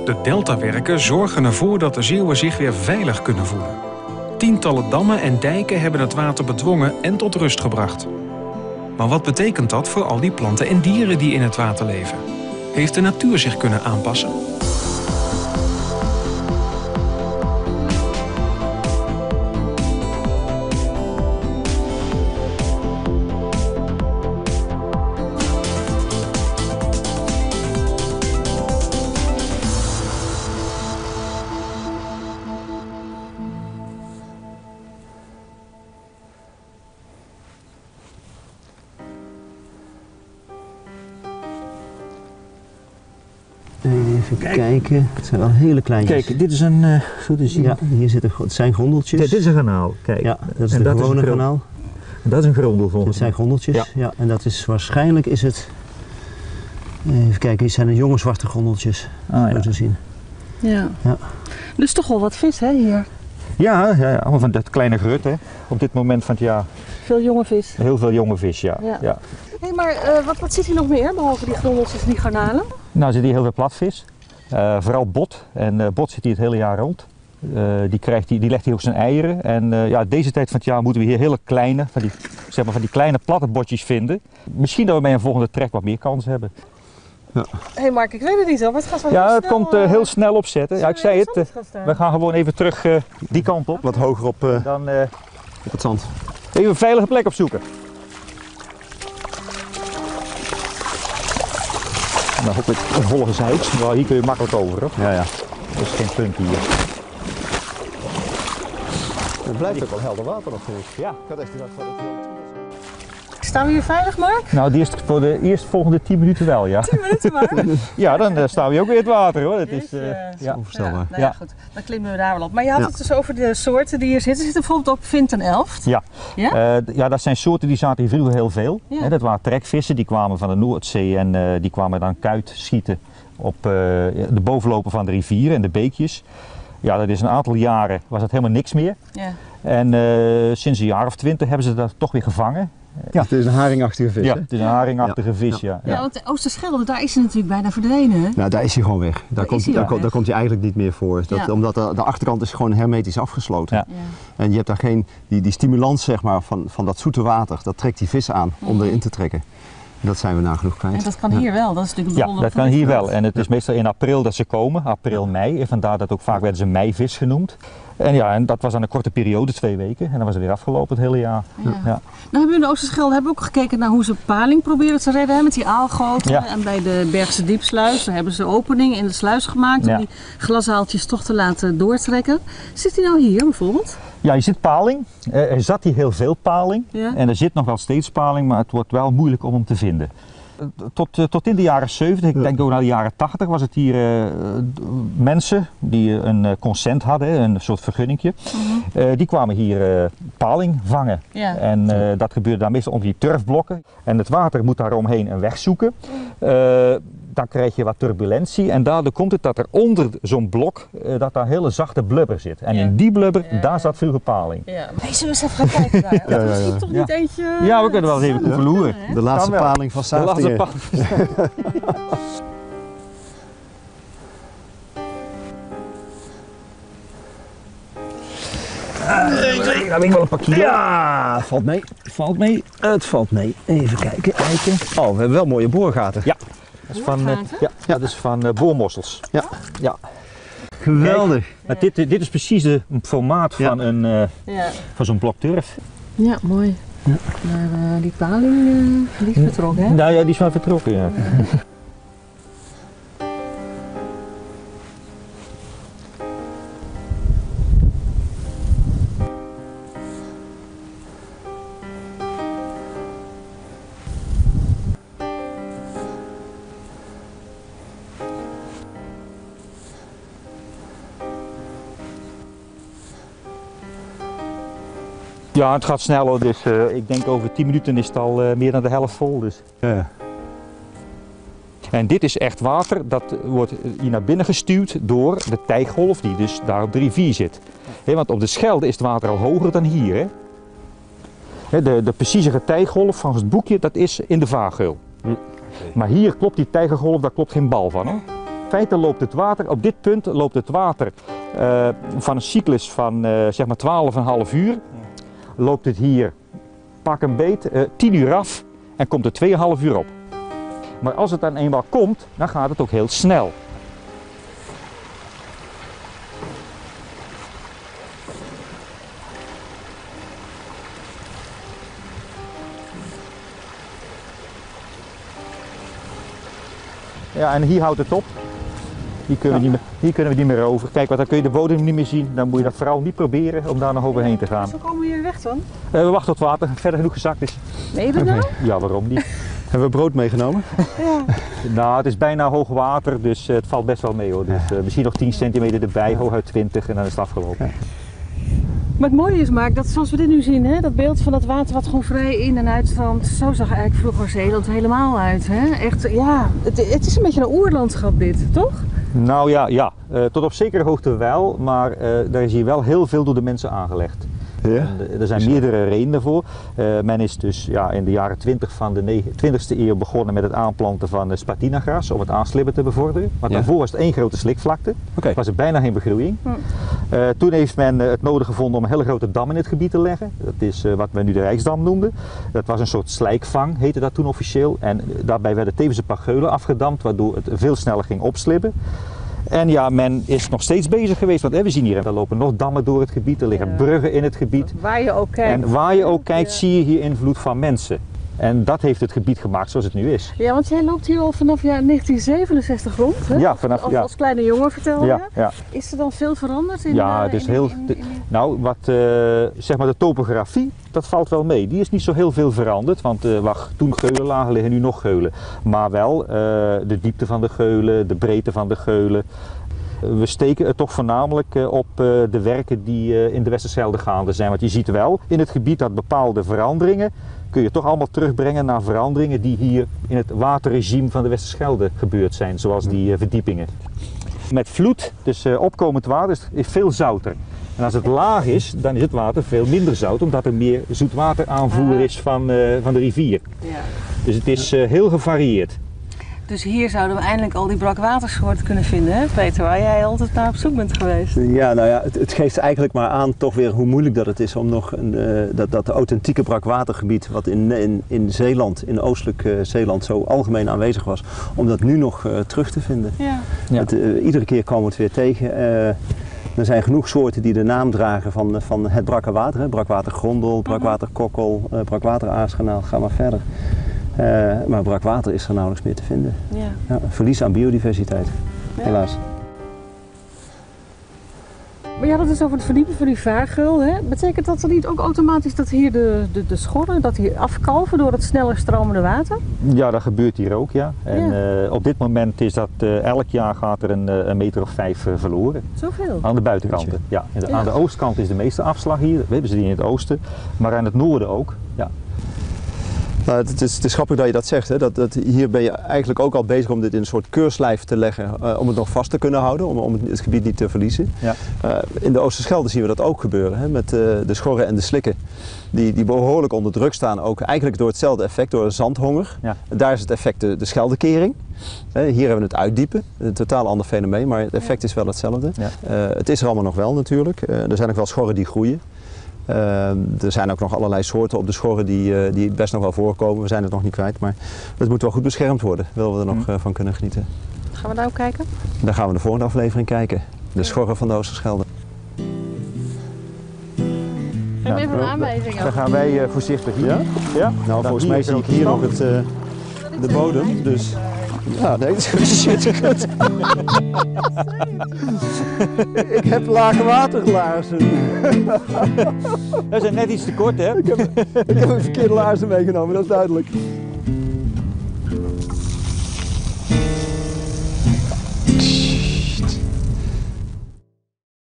De deltawerken zorgen ervoor dat de Zeeuwen zich weer veilig kunnen voelen. Tientallen dammen en dijken hebben het water bedwongen en tot rust gebracht. Maar wat betekent dat voor al die planten en dieren die in het water leven? Heeft de natuur zich kunnen aanpassen? Even kijken, het zijn wel hele kleintjes. Kijk, dit is een, zo te zien. Ja, hier zitten, het zijn grondeltjes. Dit is een garnaal, kijk. Ja, dat is en de gewone garnaal. Dat is een grondel volgens mij. Dit zijn grondeltjes, ja. En dat is waarschijnlijk is het, even kijken, hier zijn de jonge zwarte grondeltjes, zo te zien. Ja. Dus toch wel wat vis hè hier? Ja, allemaal van dat kleine grut hè, op dit moment van het jaar. Veel jonge vis? Heel veel jonge vis, ja. Hey, maar wat zit hier nog meer, behalve die grondeltjes en die garnalen? Nou zit hier heel veel platvis, vooral bot. En bot zit hier het hele jaar rond. Die legt hier ook zijn eieren. En deze tijd van het jaar moeten we hier hele kleine, van die kleine platte botjes vinden. Misschien dat we bij een volgende trek wat meer kans hebben. Ja. Hé Mark, ik weet het niet hoor, maar het gaat wel heel snel. Het komt heel snel opzetten. Ja, ik zei het, we gaan gewoon even terug die kant op. Wat hoger op, op het zand. Even een veilige plek opzoeken. Nou, op het holle zijds, hier kun je makkelijk over. Hoor. Ja. Dat is geen punt hier. Het blijft ook wel helder water nog genoeg. Ja. Ik had echt gedacht van het Staan we hier veilig, Mark? Nou, voor de eerstvolgende 10 minuten wel, ja. 10 minuten maar? Ja, dan staan we ook weer in het water hoor. Dat is onvoorstelbaar. Goed, dan klimmen we daar wel op. Maar je had het dus over de soorten die hier zitten. Er zitten bijvoorbeeld ook Vint en Elft. Ja, dat zijn soorten die zaten hier vroeger heel veel. Ja. Dat waren trekvissen, die kwamen van de Noordzee en die kwamen dan kuit schieten op de bovenlopen van de rivieren en de beekjes. Ja, dat is een aantal jaren was het helemaal niks meer. Ja. En sinds een jaar of 20 hebben ze dat toch weer gevangen. Ja, het is een haringachtige vis. Ja, hè? het is een haringachtige vis, ja. Want de Oosterschelde, daar is hij natuurlijk bijna verdwenen. Hè? Nou, daar is hij gewoon weg. Daar komt hij eigenlijk niet meer voor. Omdat de achterkant is gewoon hermetisch afgesloten. Ja. En je hebt daar geen, die stimulans zeg maar, van dat zoete water, dat trekt die vis aan om erin te trekken. Dat zijn we nagenoeg kwijt. En dat kan hier wel, dat is natuurlijk de Ja, dat kan hier wel. En het is meestal in april dat ze komen, april, mei. En vandaar dat ook vaak werden ze meivis genoemd. En dat was dan een korte periode, 2 weken. En dan was het weer afgelopen het hele jaar. Ja. Nou hebben we in de Oosterschelde ook gekeken naar hoe ze paling proberen te redden met die aalgoten. Ja. En bij de Bergse Diepsluis, daar hebben ze openingen in de sluis gemaakt om die glashaaltjes toch te laten doortrekken. Zit die nou hier bijvoorbeeld? Ja, je ziet paling. Er zat hier heel veel paling. Ja. En er zit nog wel steeds paling, maar het wordt wel moeilijk om hem te vinden. Tot in de jaren 70, ik denk ook naar de jaren 80, was het hier mensen die een consent hadden, een soort vergunningje. Die kwamen hier paling vangen. Ja. En dat gebeurde dan meestal onder die turfblokken. En het water moet daar omheen een weg zoeken. Dan krijg je wat turbulentie en daardoor komt het dat er onder zo'n blok dat daar hele zachte blubber zit. En in die blubber, daar zat vroeger paling. Ja. Hey, zullen we eens even gaan kijken daar? Misschien toch niet eentje... Ja, we kunnen wel eens even koekeloeren. De laatste paling van Saartingen. Daar ben ik wel een paar kilo. Ja, valt mee. Valt mee. Het valt mee. Even kijken. Oh, we hebben wel mooie boorgaten. Ja. Dat is van, dat is van boormossels. Ja. Geweldig. Kijk, dit is precies het formaat van, van zo'n blok turf. Ja, mooi. Ja. Maar die paling die is vertrokken, hè? Nou ja, die is wel vertrokken, ja. Ja, het gaat sneller, dus ik denk over 10 minuten is het al meer dan de helft vol. Dus. Ja. En dit is echt water, dat wordt hier naar binnen gestuwd door de tijggolf die dus daar op de rivier zit. Want op de Schelde is het water al hoger dan hier. Hè? De precieze tijggolf van het boekje, dat is in de Vaargeul. Maar hier klopt die tijgergolf, daar klopt geen bal van. Hoor. feite loopt het water, op dit punt loopt het water van een cyclus van zeg maar 12,5 uur. Loopt het hier, pak een beet, 10 uur af en komt er 2,5 uur op. Maar als het dan eenmaal komt, dan gaat het ook heel snel. Ja, en hier houdt het op. Hier kunnen we niet meer over. Kijk, want dan kun je de bodem niet meer zien. Dan moet je dat vooral niet proberen om daar nog overheen te gaan. Zo komen we hier weg dan? We wachten tot water verder genoeg gezakt is. Meen je dat nou? Ja, waarom niet? Hebben we brood meegenomen? Ja. Nou, het is bijna hoog water, dus het valt best wel mee hoor. Dus misschien nog 10 centimeter erbij, hooguit 20 en dan is het afgelopen. Ja. Maar het mooie is, Mark, dat zoals we dit nu zien, hè, dat beeld van dat water wat gewoon vrij in- en uitstroomt, zo zag eigenlijk vroeger Zeeland helemaal uit. Hè? Echt, ja, het is een beetje een oerlandschap dit, toch? Nou ja, tot op zekere hoogte wel, maar daar is hier wel heel veel door de mensen aangelegd. Ja. Er zijn meerdere redenen voor. Men is dus in de jaren 20 van de 20e eeuw begonnen met het aanplanten van spartinagras om het aanslibben te bevorderen. Maar daarvoor was het één grote slikvlakte. Oké. Was er bijna geen begroeiing. Toen heeft men het nodig gevonden om een hele grote dam in het gebied te leggen. Dat is wat men nu de Rijksdam noemde. Dat was een soort slijkvang, heette dat toen officieel. En daarbij werden tevens een paar geulen afgedamd, waardoor het veel sneller ging opslibben. En ja, men is nog steeds bezig geweest, want we zien hier, er lopen nog dammen door het gebied, er liggen bruggen in het gebied. Waar je ook kijkt. En waar je ook kijkt, zie je hier invloed van mensen. En dat heeft het gebied gemaakt zoals het nu is. Ja, want jij loopt hier al vanaf jaar 1967 rond, hè? Ja, vanaf, Als kleine jongen vertelde je. Ja. Is er dan veel veranderd in het is heel. Nou, zeg maar de topografie, dat valt wel mee. Die is niet zo heel veel veranderd, want waar toen geulen lagen, liggen nu nog geulen. Maar wel de diepte van de geulen, de breedte van de geulen. We steken het toch voornamelijk op de werken die in de Westerschelde gaande zijn. Want je ziet wel in het gebied dat bepaalde veranderingen kun je toch allemaal terugbrengen naar veranderingen die hier in het waterregime van de Westerschelde gebeurd zijn, zoals die verdiepingen. Met vloed, dus opkomend water, is veel zouter. En als het laag is, dan is het water veel minder zout, omdat er meer zoetwateraanvoer is van de rivier. Ja. Dus het is heel gevarieerd. Dus hier zouden we eindelijk al die brakwatersoorten kunnen vinden, hè Peter, waar jij altijd naar op zoek bent geweest. Ja, nou ja, het geeft eigenlijk maar aan toch weer hoe moeilijk dat het is om nog dat authentieke brakwatergebied wat in Zeeland, in oostelijk Zeeland zo algemeen aanwezig was, om dat nu nog terug te vinden. Ja. Ja. Iedere keer komen we het weer tegen. Er zijn genoeg soorten die de naam dragen van het brakke water. Brakwatergrondel, brakwaterkokkel, brakwateraaskanaal, ga maar verder. Maar brakwater is er nauwelijks meer te vinden. Ja. Ja, verlies aan biodiversiteit, helaas. Maar je had het dus over het verdiepen van die vaargeul. Hè? Betekent dat dan niet ook automatisch dat hier de schorren dat hier afkalven door het sneller stromende water? Ja, dat gebeurt hier ook, ja. En op dit moment is dat elk jaar gaat er een meter of 5 verloren. Zoveel? Aan de buitenkanten, ja. Aan de oostkant is de meeste afslag hier, we hebben ze die in het oosten, maar aan het noorden ook, ja. Nou, het is grappig dat je dat zegt. Hè? Hier ben je eigenlijk ook al bezig om dit in een soort keurslijf te leggen om het nog vast te kunnen houden, om het gebied niet te verliezen. Ja. In de Oosterschelde zien we dat ook gebeuren, hè? Met de schorren en de slikken. Die behoorlijk onder druk staan, ook eigenlijk door hetzelfde effect, door zandhonger. Ja. Daar is het effect de scheldekering. Hier hebben we het uitdiepen, een totaal ander fenomeen, maar het effect is wel hetzelfde. Ja. Het is er allemaal nog wel natuurlijk. Er zijn ook wel schorren die groeien. Er zijn ook nog allerlei soorten op de schorren die best nog wel voorkomen. We zijn het nog niet kwijt, maar het moet wel goed beschermd worden. Willen we er nog van kunnen genieten. Gaan we daar ook kijken? Dan gaan we de volgende aflevering kijken. De schorren van de Oosterschelde. Geef me even een aanwijzing. Dan gaan wij voorzichtig hier. Ja? Ja? Nou, volgens mij zie ik hier nog de bodem. Dus ja, nee, dat is shit goed. Ik heb lage waterlaarzen. Dat zijn net iets te kort, hè? Ik heb een verkeerde laarzen meegenomen, dat is duidelijk.